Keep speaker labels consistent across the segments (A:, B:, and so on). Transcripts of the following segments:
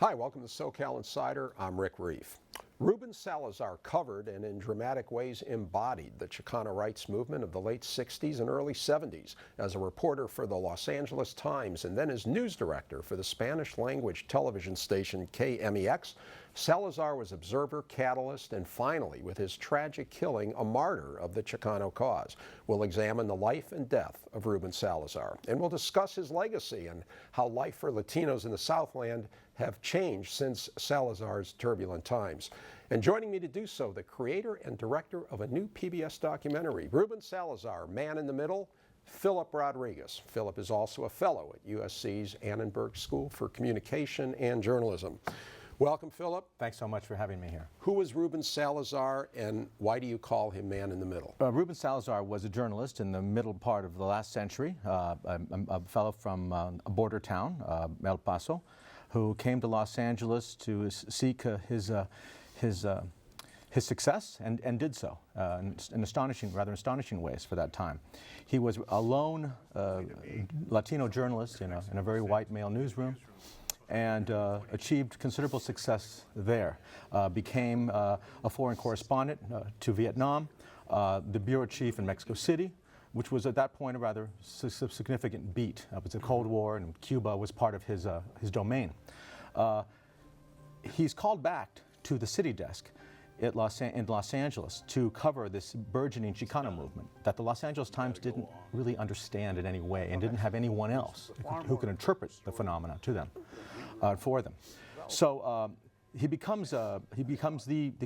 A: Hi, welcome to SoCal Insider. I'm Rick Reef. Ruben Salazar covered and in dramatic ways embodied the Chicano rights movement of the late 60s and early 70s as a reporter for the Los Angeles Times and then as news director for the Spanish-language television station KMEX. Salazar was observer, catalyst, and finally, with his tragic killing, a martyr of the Chicano cause. We'll examine the life and death of Ruben Salazar, and we'll discuss his legacy and how life for Latinos in the Southland have changed since Salazar's turbulent times. And joining me to do so, the creator and director of a new PBS documentary, Ruben Salazar, Man in the Middle, Phillip Rodriguez. Phillip is also a fellow at USC's Annenberg School for Communication and Journalism. Welcome, Phillip.
B: Thanks so much for having me here.
A: Who was Ruben Salazar, and why do you call him Man in the Middle?
B: Ruben Salazar was a journalist in the middle part of the last century, a fellow from a border town, El Paso, who came to Los Angeles to seek his success and did so in rather astonishing ways for that time. He was a lone Latino journalist in a very white male newsroom, and achieved considerable success there. Became a foreign correspondent to Vietnam, the bureau chief in Mexico City, which was at that point a rather significant beat. It was the Cold War, and Cuba was part of his domain. He's called back to the city desk in Los Angeles to cover this burgeoning Chicano movement that the Los Angeles Times didn't really understand in any way and didn't have anyone else who could interpret the phenomena to them, for them. So he becomes the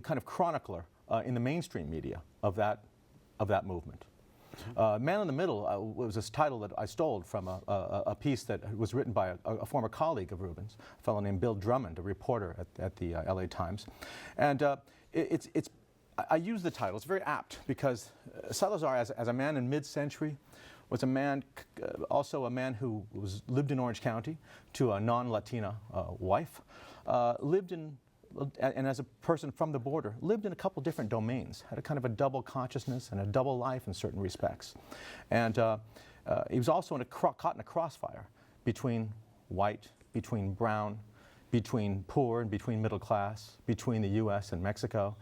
B: kind of chronicler in the mainstream media of that movement. Man in the Middle was this title that I stole from a piece that was written by a former colleague of Ruben's, a fellow named Bill Drummond, a reporter at the LA Times. And I use the title, it's very apt, because Salazar, as a man in mid-century, was a man, also a man who lived in Orange County to a non-Latina wife, and as a person from the border, lived in a couple different domains, had a kind of a double consciousness and a double life in certain respects. And he was also caught in a crossfire between white, between brown, between poor and between middle class, between the U.S. and Mexico,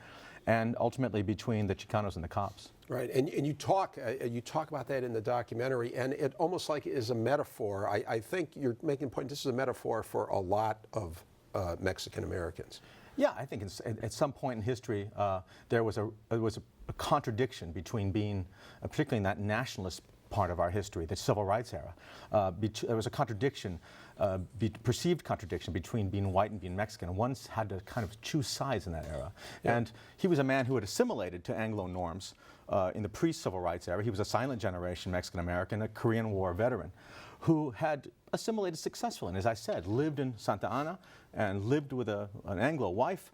B: and ultimately between the Chicanos and the cops.
A: Right, and you talk about that in the documentary, and it almost like is a metaphor. I think you're making a point, this is a metaphor for a lot of Mexican Americans.
B: Yeah, I think at some point in history there was a contradiction between being, particularly in that nationalist part of our history, the civil rights era. There was a contradiction, perceived contradiction between being white and being Mexican. One had to kind of choose sides in that era. Yeah. And he was a man who had assimilated to Anglo norms in the pre-civil rights era. He was a silent generation Mexican American, a Korean War veteran, who had assimilated successfully, and as I said, lived in Santa Ana and lived with an Anglo wife.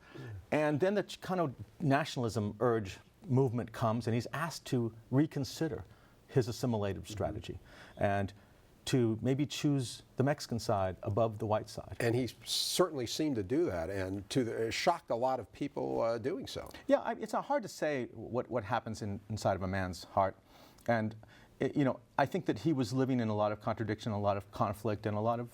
B: And then the Chicano nationalism urge movement comes, and he's asked to reconsider his assimilative strategy and to maybe choose the Mexican side above the white side.
A: And he certainly seemed to do that, and shocked a lot of people doing so.
B: Yeah, it's hard to say what happens inside of a man's heart. And I think that he was living in a lot of contradiction, a lot of conflict, and a lot of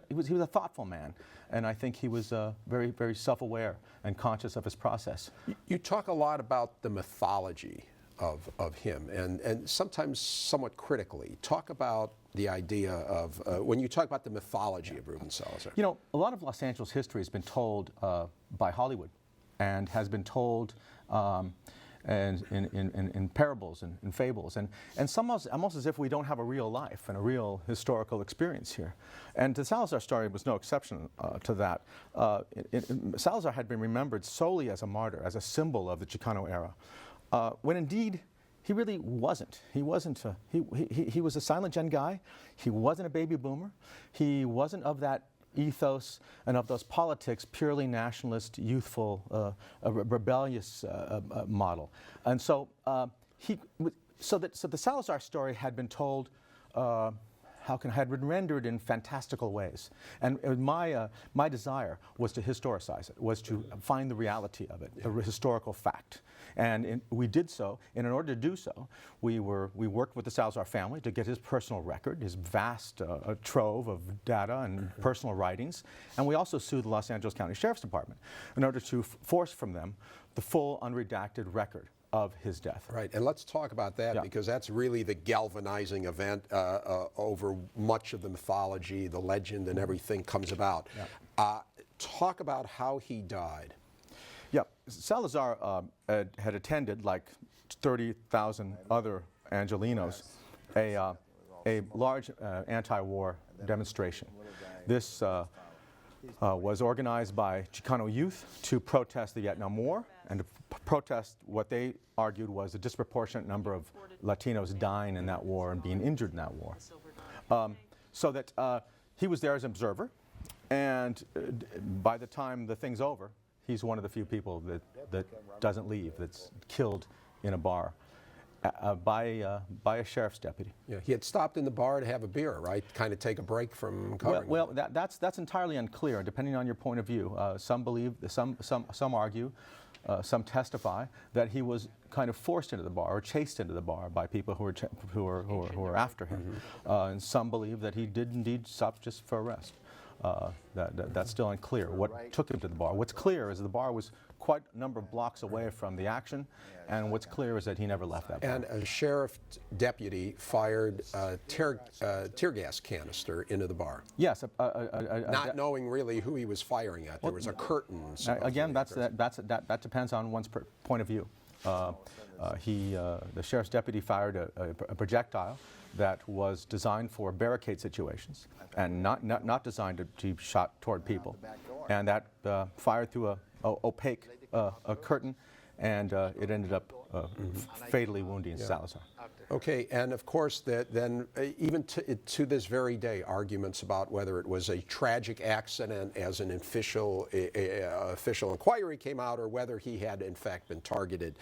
B: he was a thoughtful man, and I think he was very, very self-aware and conscious of his process.
A: You talk a lot about the mythology of him, and sometimes somewhat critically. Talk about the idea of, when you talk about the mythology of Ruben Salazar.
B: A lot of Los Angeles history has been told by Hollywood, and has been told and in parables and in fables, and almost as if we don't have a real life and a real historical experience here. And the Salazar story was no exception to that. Salazar had been remembered solely as a martyr, as a symbol of the Chicano era, when indeed he really wasn't. He wasn't. He was a silent gen guy. He wasn't a baby boomer. He wasn't of that ethos and of those politics, purely nationalist, youthful, rebellious model. And so the Salazar story had been told had been rendered in fantastical ways. And my desire was to historicize it, was to find the reality of it, the historical fact. And we did so, and in order to do so, we worked with the Salazar family to get his personal record, his vast trove of data and personal writings, and we also sued the Los Angeles County Sheriff's Department in order to force from them the full unredacted record of his death.
A: Right, and let's talk about that because that's really the galvanizing event over much of the mythology, the legend, and everything comes about. Talk about how he died.
B: Yeah, Salazar had attended, like 30,000 other Angelenos, a large anti-war demonstration. This was organized by Chicano youth to protest the Vietnam War and to protest what they argued was a disproportionate number of Latinos dying in that war and being injured in that war. So that he was there as an observer, and by the time the thing's over, he's one of the few people that doesn't leave, that's killed in a bar by a sheriff's deputy.
A: Yeah, he had stopped in the bar to have a beer, right? Kind of take a break from covering.
B: Well, that's entirely unclear, depending on your point of view. Some believe, some argue, some testify that he was kind of forced into the bar or chased into the bar by people who were after him, and some believe that he did indeed stop just for arrest. That's still unclear what took him to the bar. What's clear is the bar was quite a number of blocks away from the action, and what's clear is that he never left that bar.
A: And a sheriff deputy fired a tear gas canister into the bar.
B: Yes.
A: Not knowing really who he was firing at. There was a curtain.
B: Again, that depends on one's point of view. The sheriff's deputy fired a projectile that was designed for barricade situations and not designed to be shot toward people, and that fired through a opaque curtain, and it ended up fatally wounding Salazar.
A: Okay, and of course, then even to this very day, arguments about whether it was a tragic accident as an official inquiry came out, or whether he had in fact been targeted.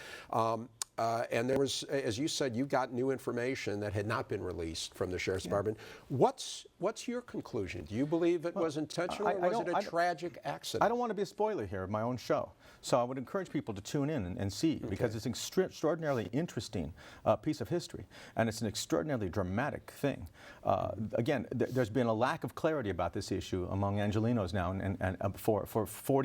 A: And there was, as you said, you got new information that had not been released from the Sheriff's Department. What's your conclusion? Do you believe it was intentional, or was it a tragic accident?
B: I don't want to be a spoiler here of my own show, so I would encourage people to tune in and see, because it's an extraordinarily interesting piece of history, and it's an extraordinarily dramatic thing. Again, there's been a lack of clarity about this issue among Angelenos now, and for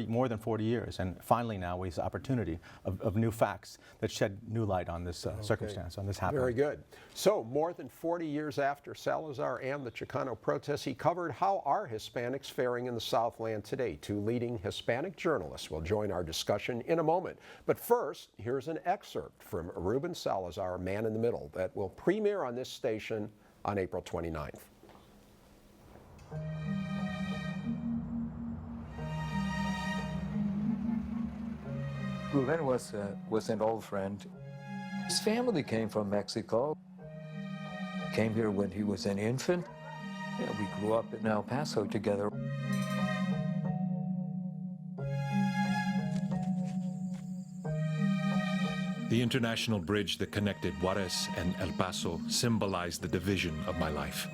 B: more than 40 years, and finally now we have the opportunity of new facts that shed new light on this circumstance, on this happening.
A: Very good. So, more than 40 years after Salazar and the Chicano protests, he covered how are Hispanics faring in the Southland today. Two leading Hispanic journalists will join our discussion in a moment. But first, here's an excerpt from Ruben Salazar, Man in the Middle, that will premiere on this station on April 29th.
C: Ruben was an old friend. His family came from Mexico. Came here when he was an infant. Yeah, we grew up in El Paso together.
D: The international bridge that connected Juarez and El Paso symbolized the division of my life.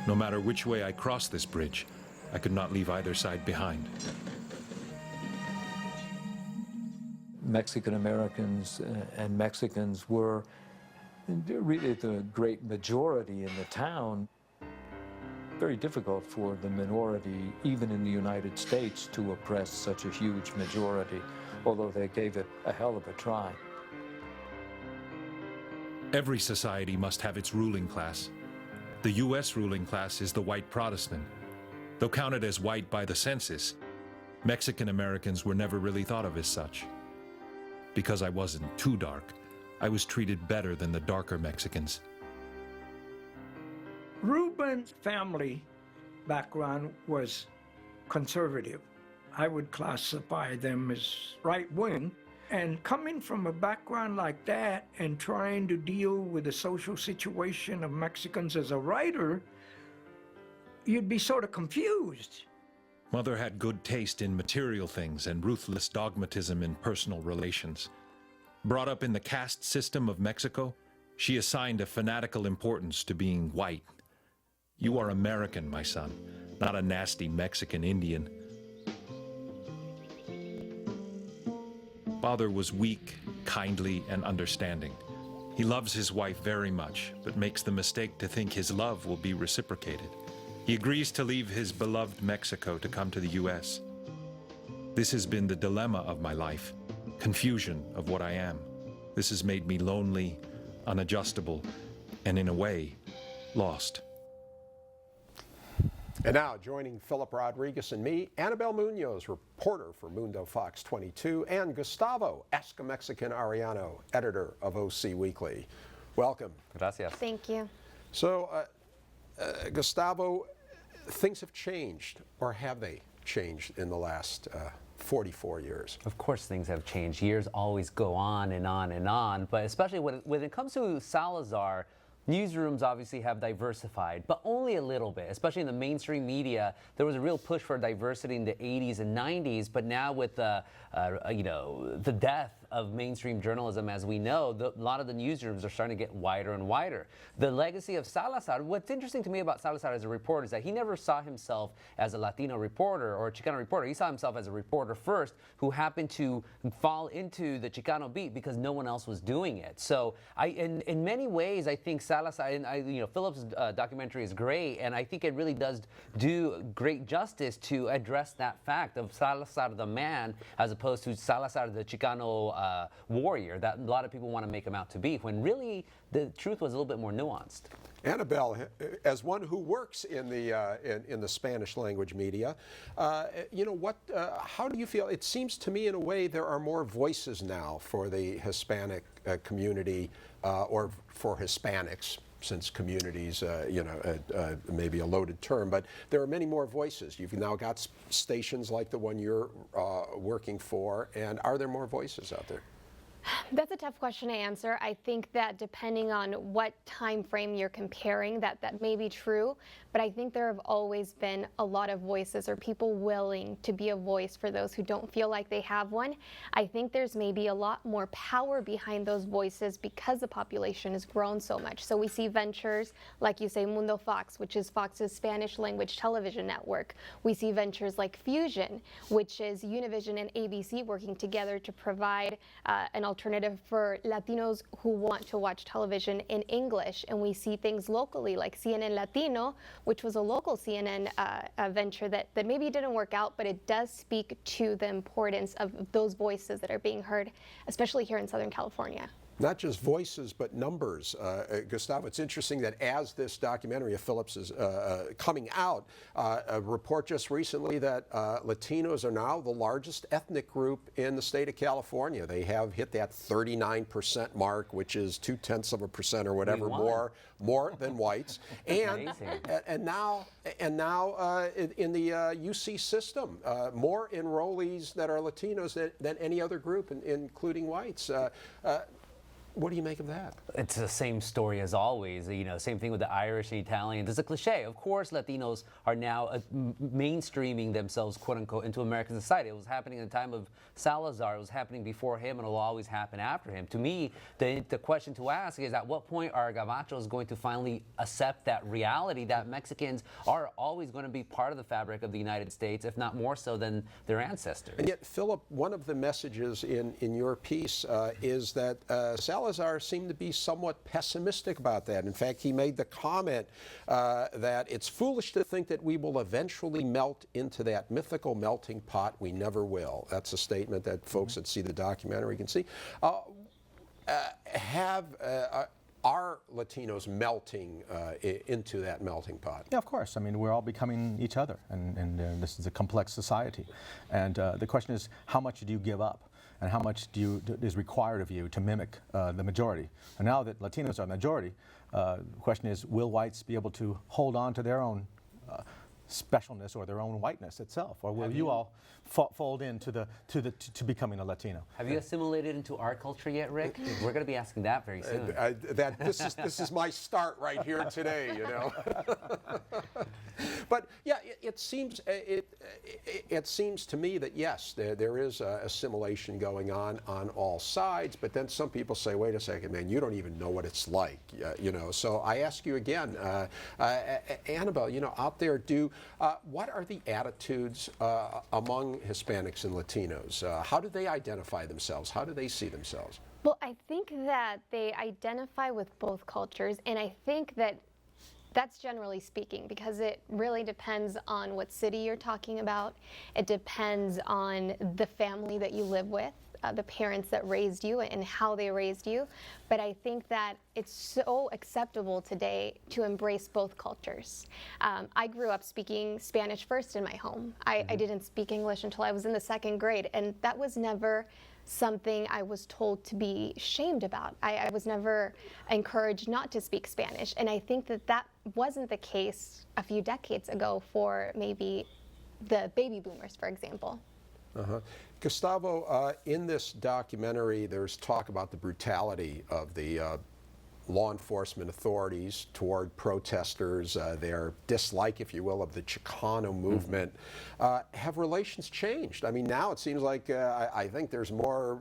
D: No matter which way I crossed this bridge, I could not leave either side behind.
C: Mexican Americans and Mexicans were really the great majority in the town. Very difficult for the minority, even in the United States, to oppress such a huge majority, although they gave it a hell of a try.
D: Every society must have its ruling class. The U.S. ruling class is the white Protestant. Though counted as white by the census, Mexican Americans were never really thought of as such. Because I wasn't too dark, I was treated better than the darker Mexicans.
E: Ruben's family background was conservative. I would classify them as right-wing. And coming from a background like that and trying to deal with the social situation of Mexicans as a writer, you'd be sort of confused.
D: Mother had good taste in material things and ruthless dogmatism in personal relations. Brought up in the caste system of Mexico, She assigned a fanatical importance to being white. You are American, my son, not a nasty Mexican Indian. Father was weak, kindly, and understanding. He loves his wife very much, but makes the mistake to think his love will be reciprocated. He agrees to leave his beloved Mexico to come to the U.S. This has been the dilemma of my life, confusion of what I am. This has made me lonely, unadjustable, and in a way, lost.
A: And now, joining Phillip Rodriguez and me, Anabel Munoz, reporter for MundoFox 22, and Gustavo, Ask a Mexican Arellano, editor of OC Weekly. Welcome.
F: Gracias.
G: Thank you.
A: So, Gustavo, things have changed, or have they changed in the last 44 years?
F: Of course things have changed. Years always go on and on and on, but especially when it comes to Salazar, newsrooms obviously have diversified, but only a little bit, especially in the mainstream media. There was a real push for diversity in the 80s and 90s, but now with the death of mainstream journalism, as we know, a lot of the newsrooms are starting to get wider and wider. The legacy of Salazar, what's interesting to me about Salazar as a reporter is that he never saw himself as a Latino reporter or a Chicano reporter. He saw himself as a reporter first who happened to fall into the Chicano beat because no one else was doing it. So in many ways, I think Salazar, and Phillip's documentary is great, and I think it really does do great justice to address that fact of Salazar the man as opposed to Salazar the Chicano warrior that a lot of people want to make him out to be, when really the truth was a little bit more nuanced.
A: Anabel, as one who works in the Spanish language media, how do you feel? It seems to me in a way there are more voices now for the Hispanic community or for Hispanics, since communities, maybe a loaded term, but there are many more voices. You've now got stations like the one you're working for, and are there more voices out there?
G: That's a tough question to answer. I think that depending on what time frame you're comparing, that may be true, but I think there have always been a lot of voices or people willing to be a voice for those who don't feel like they have one. I think there's maybe a lot more power behind those voices because the population has grown so much. So we see ventures, like you say, MundoFox, which is Fox's Spanish language television network. We see ventures like Fusion, which is Univision and ABC working together to provide an alternative for Latinos who want to watch television in English. And we see things locally like CNN Latino, which was a local CNN venture that maybe didn't work out, but it does speak to the importance of those voices that are being heard, especially here in Southern California.
A: Not just voices, but numbers. Gustavo, it's interesting that as this documentary of Phillip's is coming out, a report just recently that Latinos are now the largest ethnic group in the state of California. They have hit that 39% mark, which is 0.2% or whatever more than whites. And now in the UC system, more enrollees that are Latinos than any other group, including whites. What do you make of that?
F: It's the same story as always. Same thing with the Irish and Italians. There's a cliche. Of course, Latinos are now mainstreaming themselves, quote unquote, into American society. It was happening in the time of Salazar. It was happening before him, and it will always happen after him. To me, the question to ask is, at what point are Gabachos going to finally accept that reality that Mexicans are always going to be part of the fabric of the United States, if not more so than their ancestors?
A: And yet, Phillip, one of the messages in your piece is that Salazar seemed to be somewhat pessimistic about that. In fact, he made the comment that it's foolish to think that we will eventually melt into that mythical melting pot. We never will. That's a statement that folks that see the documentary can see. Are Latinos melting into that melting pot?
B: Yeah, of course. I mean, we're all becoming each other, and this is a complex society. And the question is, how much do you give up? And how much is required of you to mimic the majority? And now that Latinos are the majority, the question is, will whites be able to hold on to their own specialness or their own whiteness itself, or will you all fold into to becoming a Latino?
F: Have you assimilated into our culture yet, Rick? We're going to be asking that very soon.
A: This is my start right here today. But yeah, it seems it seems to me that yes, there is assimilation going on all sides. But then some people say, wait a second, man, you don't even know what it's like, you know. So I ask you again, Anabel, you know, out there, what are the attitudes among Hispanics and Latinos? How do they identify themselves? How do they see themselves?
G: Well, I think that they identify with both cultures, and I think that that's generally speaking, because it really depends on what city you're talking about. It depends on the family that you live with, the parents that raised you and how they raised you. But I think that it's so acceptable today to embrace both cultures. I grew up speaking Spanish first in my home. I didn't speak English until I was in the 2nd grade, and that was never something I was told to be shamed about. I was never encouraged not to speak Spanish, and I think that that wasn't the case a few decades ago for maybe the baby boomers, for example.
A: Gustavo, in this documentary, there's talk about the brutality of the law enforcement authorities toward protesters, their dislike, if you will, of the Chicano movement. Have relations changed? I mean, now it seems like I think there's more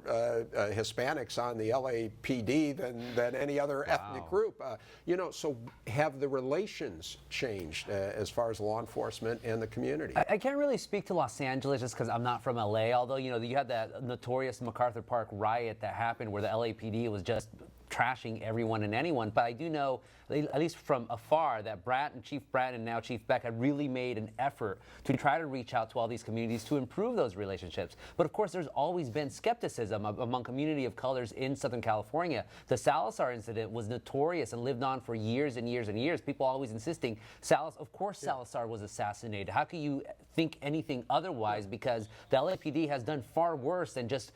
A: Hispanics on the LAPD than any other ethnic group. You know, so have the relations changed as far as law enforcement and the community?
F: I can't really speak to Los Angeles just because I'm not from LA, although, you know, you had that notorious MacArthur Park riot that happened where the LAPD was just trashing everyone and anyone. But I do know, at least from afar, that Chief Bratton and now Chief Beck had really made an effort to try to reach out to all these communities to improve those relationships. But of course, there's always been skepticism among community of colors in Southern California. The Salazar incident was notorious and lived on for years and years and years. People always insisting, of course Salazar was assassinated. How can you think anything otherwise? Because the LAPD has done far worse than just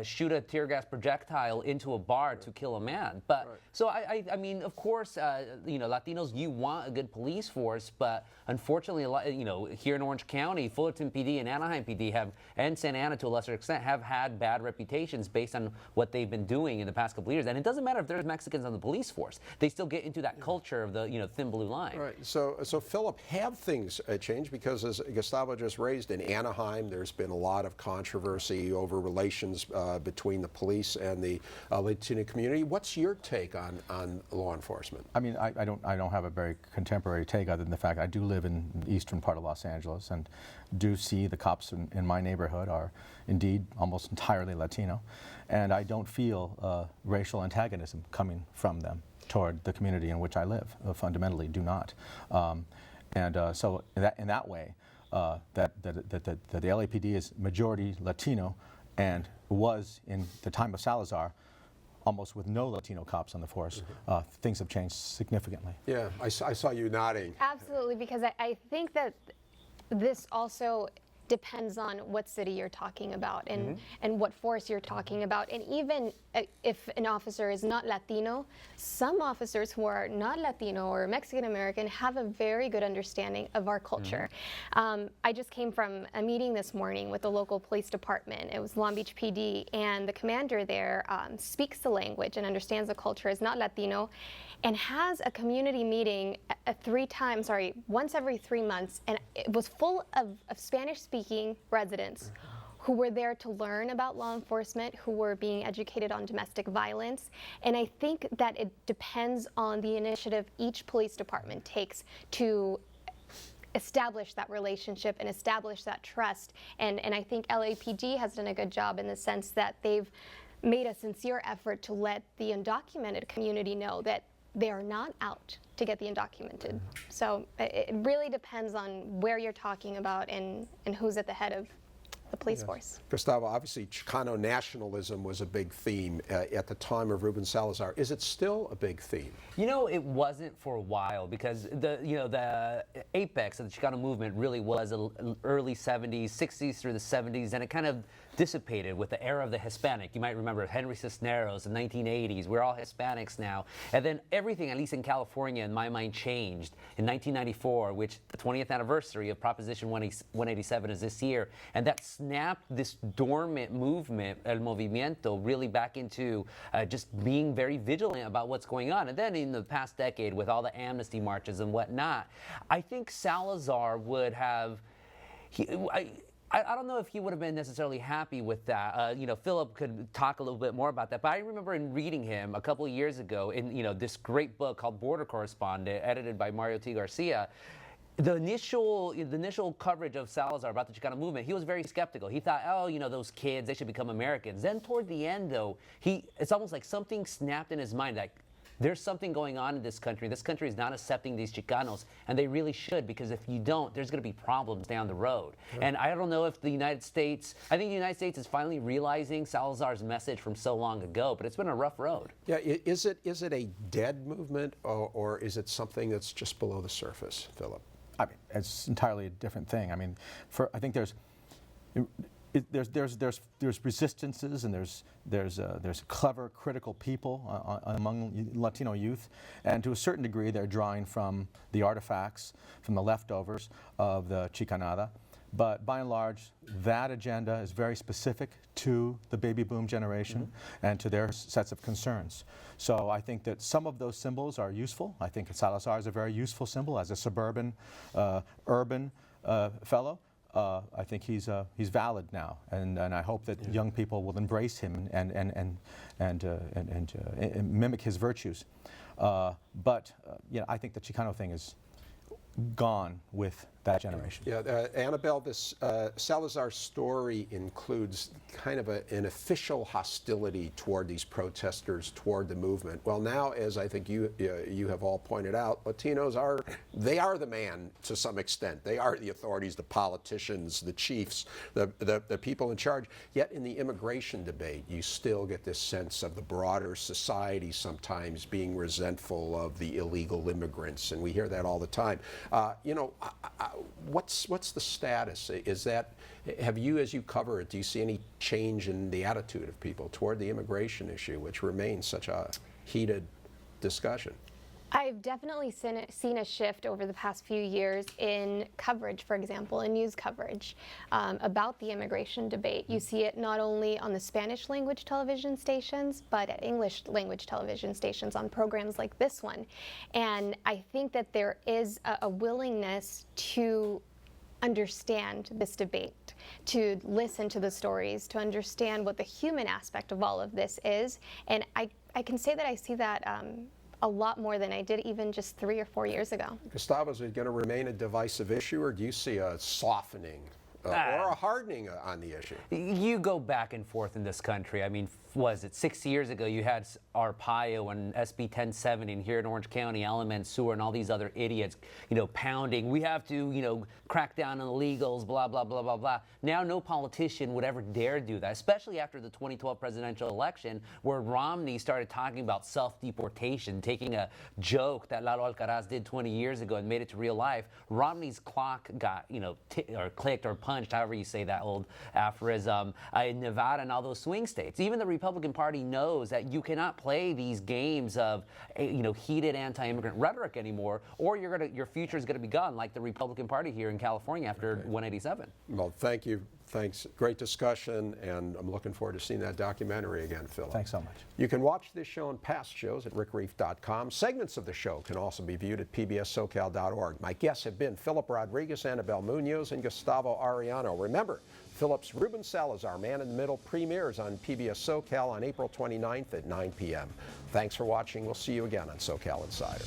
F: shoot a tear gas projectile into a bar to kill a man. But so I mean, of course, you know, Latinos, you want a good police force, but unfortunately, you know, here in Orange County, Fullerton PD and Anaheim PD and Santa Ana to a lesser extent, have had bad reputations based on what they've been doing in the past couple of years. And it doesn't matter if there's Mexicans on the police force; they still get into that culture of the, you know, thin blue line.
A: Right. So Philip, have things changed? Because as Gustavo just raised, in Anaheim, there's been a lot of controversy over relations between the police and the Latino community. What's your take on law enforcement?
B: I mean, I don't have a very contemporary take other than the fact I do live in the eastern part of Los Angeles and do see the cops in my neighborhood are indeed almost entirely Latino, and I don't feel racial antagonism coming from them toward the community in which I live. Fundamentally, do not. So in that way, that the LAPD is majority Latino, and was in the time of Salazar almost with no Latino cops on the force. Things have changed significantly.
A: Yeah, I saw you nodding.
G: Absolutely, because I think that this also depends on what city you're talking about and what force you're talking about. And even if an officer is not Latino, some officers who are not Latino or Mexican American have a very good understanding of our culture. I just came from a meeting this morning with the local police department. It was Long Beach PD, and the commander there speaks the language and understands the culture, is not Latino, and has a community meeting once every 3 months, and it was full of Spanish-speaking residents who were there to learn about law enforcement, who were being educated on domestic violence. And I think that it depends on the initiative each police department takes to establish that relationship and establish that trust. And I think LAPD has done a good job in the sense that they've made a sincere effort to let the undocumented community know that they are not out to get the undocumented. So it really depends on where you're talking about and who's at the head of the police force.
A: Gustavo, obviously Chicano nationalism was a big theme at the time of Ruben Salazar. Is it still a big theme?
F: You know, it wasn't for a while, because the apex of the Chicano movement really was early 70s, 60s through the 70s, and it kind of dissipated with the era of the Hispanic. You might remember Henry Cisneros in the 1980s. We're all Hispanics now. And then everything, at least in California, in my mind, changed in 1994, which the 20th anniversary of Proposition 187 is this year. And that snapped this dormant movement, el movimiento, really back into just being very vigilant about what's going on. And then in the past decade, with all the amnesty marches and whatnot, I think Salazar would have. I don't know if he would have been necessarily happy with that. Philip could talk a little bit more about that. But I remember in reading him a couple of years ago in this great book called Border Correspondent, edited by Mario T. Garcia. The initial coverage of Salazar about the Chicano movement, he was very skeptical. He thought, those kids, they should become Americans. Then toward the end, though, it's almost like something snapped in his mind, like, there's something going on in this country. This country is not accepting these Chicanos, and they really should, because if you don't, there's going to be problems down the road. Sure. And I don't know if the United States, I think the United States is finally realizing Salazar's message from so long ago, but it's been a rough road.
A: Yeah, is it a dead movement, or is it something that's just below the surface, Philip?
B: I mean, it's entirely a different thing. I mean, I think there's resistances, and there's clever, critical people among Latino youth, and to a certain degree, they're drawing from the artifacts, from the leftovers of the Chicanada. But by and large, that agenda is very specific to the baby boom generation and to their sets of concerns. So I think that some of those symbols are useful. I think Salazar is a very useful symbol as a suburban, urban fellow. I think he's valid now, and I hope that young people will embrace him and mimic his virtues. But I think the Chicano thing is gone with that generation.
A: Yeah, Anabel, this Salazar story includes kind of an official hostility toward these protesters, toward the movement. Well, now, as I think you have all pointed out, Latinos are the man to some extent. They are the authorities, the politicians, the chiefs, the people in charge. Yet in the immigration debate, you still get this sense of the broader society sometimes being resentful of the illegal immigrants, and we hear that all the time. What's the status? Have you, as you cover it, do you see any change in the attitude of people toward the immigration issue, which remains such a heated discussion?
G: I've definitely seen a shift over the past few years in coverage, for example, in news coverage about the immigration debate. You see it not only on the Spanish language television stations, but at English language television stations on programs like this one. And I think that there is a willingness to understand this debate, to listen to the stories, to understand what the human aspect of all of this is. And I can say that I see that a lot more than I did even just 3 or 4 years ago.
A: Gustavo, is it going to remain a divisive issue, or do you see a softening or a hardening on the issue?
F: You go back and forth in this country. I mean, was it 6 years ago you had Arpaio and SB 1070, and here in Orange County, Element Sewer and all these other idiots, pounding, we have to, crack down on illegals, blah, blah, blah, blah, blah. Now no politician would ever dare do that, especially after the 2012 presidential election, where Romney started talking about self-deportation, taking a joke that Lalo Alcaraz did 20 years ago and made it to real life. Romney's clock got, or clicked or punched, however you say that old aphorism, in Nevada and all those swing states. Even the Republican Party knows that you cannot play these games of heated anti-immigrant rhetoric anymore, or your future is going to be gone, like the Republican Party here in California after 187.
A: Well, thank you. Thanks. Great discussion, and I'm looking forward to seeing that documentary again, Philip.
B: Thanks so much.
A: You can watch this show and past shows at rickreef.com. Segments of the show can also be viewed at pbssocal.org. My guests have been Phillip Rodriguez, Anabel Munoz, and Gustavo Arellano. Remember, Philip's Ruben Salazar, Man in the Middle, premieres on PBS SoCal on April 29th at 9 p.m. Thanks for watching. We'll see you again on SoCal Insider.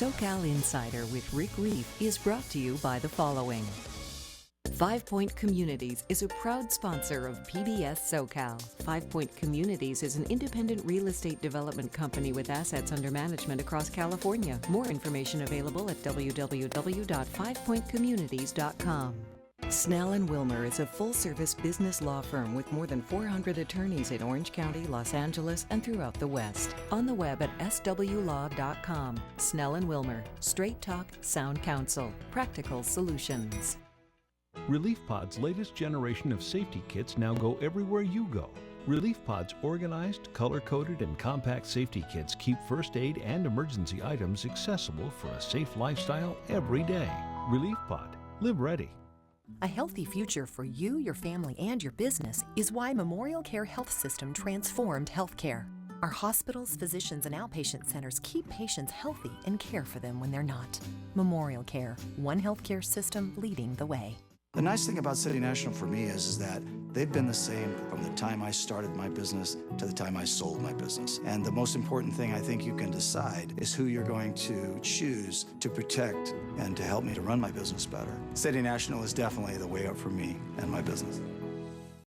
H: SoCal Insider with Rick Reef is brought to you by the following. 5 Point Communities is a proud sponsor of PBS SoCal. 5 Point Communities is an independent real estate development company with assets under management across California. More information available at www.fivepointcommunities.com. Snell & Wilmer is a full-service business law firm with more than 400 attorneys in Orange County, Los Angeles, and throughout the West. On the web at swlaw.com. Snell & Wilmer. Straight talk, sound counsel. Practical solutions.
I: Relief Pod's latest generation of safety kits now go everywhere you go. Relief Pod's organized, color-coded, and compact safety kits keep first aid and emergency items accessible for a safe lifestyle every day. Relief Pod. Live ready.
J: A healthy future for you, your family, and your business is why Memorial Care Health System transformed healthcare. Our hospitals, physicians, and outpatient centers keep patients healthy and care for them when they're not. Memorial Care, one healthcare system leading the way.
K: The nice thing about City National for me is that they've been the same from the time I started my business to the time I sold my business. And the most important thing I think you can decide is who you're going to choose to protect and to help me to run my business better. City National is definitely the way up for me and my business.